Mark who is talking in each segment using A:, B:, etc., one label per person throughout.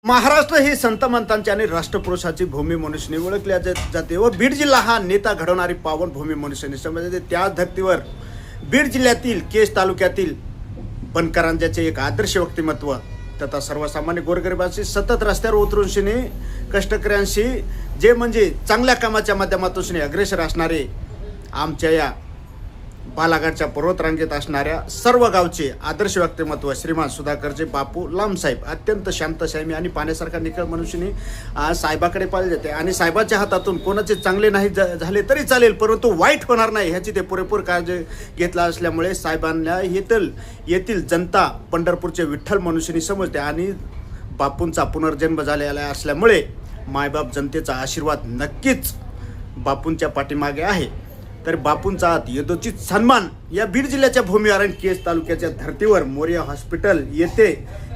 A: महाराष्ट्र ही संत मंतांची आणि राष्ट्रपुरुषाची भूमी मनुष्याने ओळखल्या जाते व बीड जिल्हा हा नेता घडवणारी पावन भूमी मनुष्याने समजते। त्याच धर्तीवर बीड जिल्ह्यातील केज तालुक्यातील बनकरांचे एक आदर्श व्यक्तिमत्व तथा सर्वसामान्य गोरगरिबांशी सतत रस्त्यावर उतरूनशीने कष्टकऱ्यांशी जे म्हणजे चांगल्या कामाच्या माध्यमातून अग्रेसर असणारे आमच्या या बालाघाटच्या पर्वतरांगेत असणाऱ्या सर्व गावचे आदर्श व्यक्तिमत्व श्रीमान सुधाकरचे बापू लांबसाहेब अत्यंत शांतशाही आणि पाण्यासारखा निखळ मनुष्याने साहेबाकडे पाहिले जाते आणि साहेबाच्या हातातून कोणाचे चांगले नाही झाले तरी चालेल परंतु वाईट होणार नाही ह्याची ते पुरेपूर काळजी घेतला असल्यामुळे साहेबांना येथील जनता पंढरपूरचे विठ्ठल मनुष्याने समजते आणि बापूंचा पुनर्जन्म झालेला असल्यामुळे मायबाप जनतेचा आशीर्वाद नक्कीच बापूंच्या पाठीमागे आहे। तर बापूंचा यथोचित सन्मान या बीड जिल्ह्याच्या भूमीवर केज तालुक्याच्या धर्तीवर मोरिया हॉस्पिटल येथे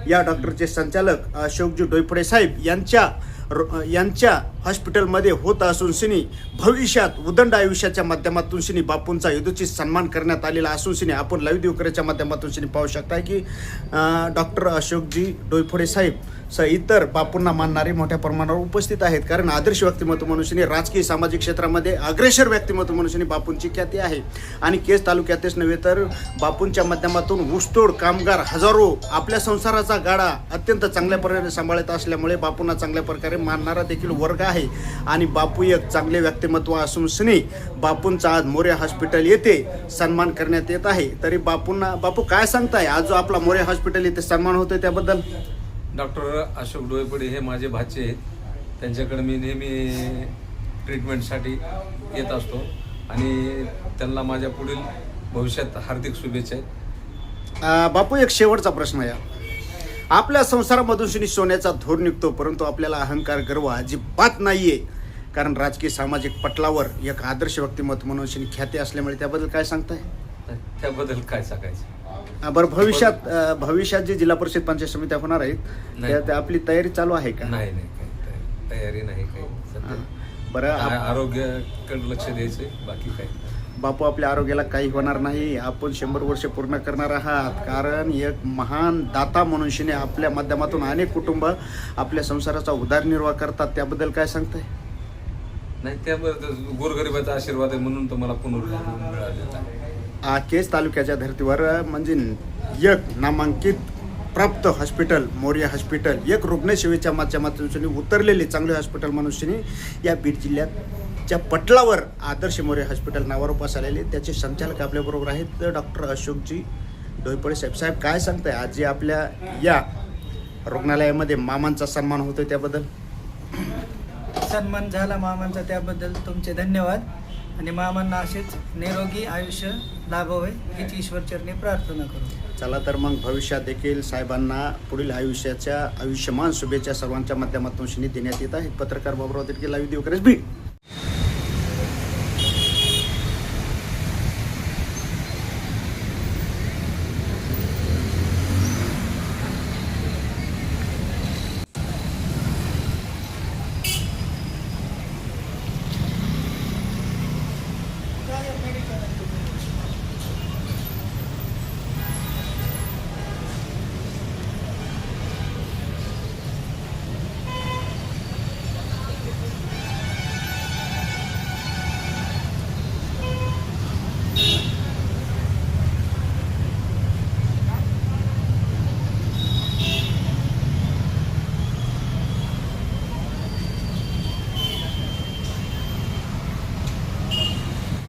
A: या डॉक्टरचे संचालक अशोकजी डोईफोडे साहेब यांच्या हॉस्पिटलमध्ये होत असून शिनी भविष्यात उदंड आयुष्याच्या माध्यमातून शिनी बापूंचा यथोचित सन्मान करण्यात आलेला असून शिनी आपण लाईव्ह दिवकऱ्याच्या माध्यमातून शिनी पाहू शकता की डॉक्टर अशोकजी डोईफोडे साहेब इतर बापूंना मानणारे मोठ्या प्रमाणावर उपस्थित आहेत। कारण आदर्श व्यक्तिमत्व मनुष्याने राजकीय सामाजिक क्षेत्रामध्ये अग्रेसर व्यक्तिमत्व मनुष्याने बापूंची ख्याती आहे आणि केज तालुक्यातच नव्हे तर बापूंच्या माध्यमातून ऊसतोड कामगार हजारो आपल्या संसाराचा गाडा अत्यंत चांगल्या प्रकारे सांभाळत असल्यामुळे बापूंना चांगल्या प्रकारे मानणारा देखील वर्ग आहे आणि बापू एक चांगले व्यक्तिमत्व असून सनी बापूंचा आज मोरिया हॉस्पिटल येथे सन्मान करण्यात येत आहे। तरी बापू काय सांगताय आज जो आपला मोरिया हॉस्पिटल येथे सन्मान होतोय त्याबद्दल?
B: डॉक्टर अशोक डोईफोडे हे माझे भाचे आहेत, त्यांच्याकडे मी नेहमी ट्रीटमेंटसाठी येत असतो आणि त्यांना माझ्या पुढील भविष्यात हार्दिक शुभेच्छा आहेत।
A: बापू एक शेवटचा प्रश्न आहे, आपल्या संसारामधून शिनी सोन्याचा धूर निघतो परंतु आपल्याला अहंकार गर्व अजिबात नाहीये कारण राजकीय सामाजिक पटलावर एक आदर्श व्यक्तिमत्व म्हणून शिनी ख्याती असल्यामुळे त्याबद्दल काय सांगताय?
B: त्याबद्दल काय सांगायचं
A: बरं भविष्यात जी जिल्हा परिषद पंचायत समित्या होणार आहेत त्या आपली तयारी चालू आहे का?
B: नाही काही तयारी नाही काही
A: बरं
B: आरोग्याकडे लक्ष द्यायचं बाकी काय।
A: बापू आपल्या आरोग्याला काही होणार नाही, आपण 100 वर्ष पूर्ण करणार आहात कारण एक महान दाता मनुष्याने आपल्या माध्यमातून अनेक कुटुंब आपल्या संसाराचा उदरनिर्वाह करतात त्याबद्दल काय सांगताय?
B: नाही त्याबद्दल गोरगरिबाचा आशीर्वाद आहे म्हणून तर मला पुनर्जन्म मिळालेला आहे।
A: केज तालुक्याच्या धर्तीवर म्हणजे एक नामांकित प्राप्त हॉस्पिटल मोरिया हॉस्पिटल एक रुग्णसेवेच्या माध्यमातून उतरलेले चांगले हॉस्पिटल मनुष्याने या बीड जिल्ह्याच्या पटलावर आदर्श मोरिया हॉस्पिटल नावावर उपास आलेले त्याचे संचालक आपल्याबरोबर आहेत डॉक्टर अशोकजी डोईफोडे साहेब। साहेब काय सांगताय आज जे आपल्या या रुग्णालयामध्ये मामांचा सन्मान होतोय त्याबद्दल?
C: सन्मान झाला मामांचा त्याबद्दल तुमचे धन्यवाद आणि मामांना असेच निरोगी आयुष्य लाभावे हीच ईश्वरचरणी प्रार्थना करू।
A: चला तर मग भविष्यात देखील साहेबांना पुढील आयुष्याच्या आयुष्यमान शुभेच्छा सर्वांच्या माध्यमातून देण्यात येत आहेत। पत्रकार बाबूराव तिरके लाईव्ह दिवकरेस बीड।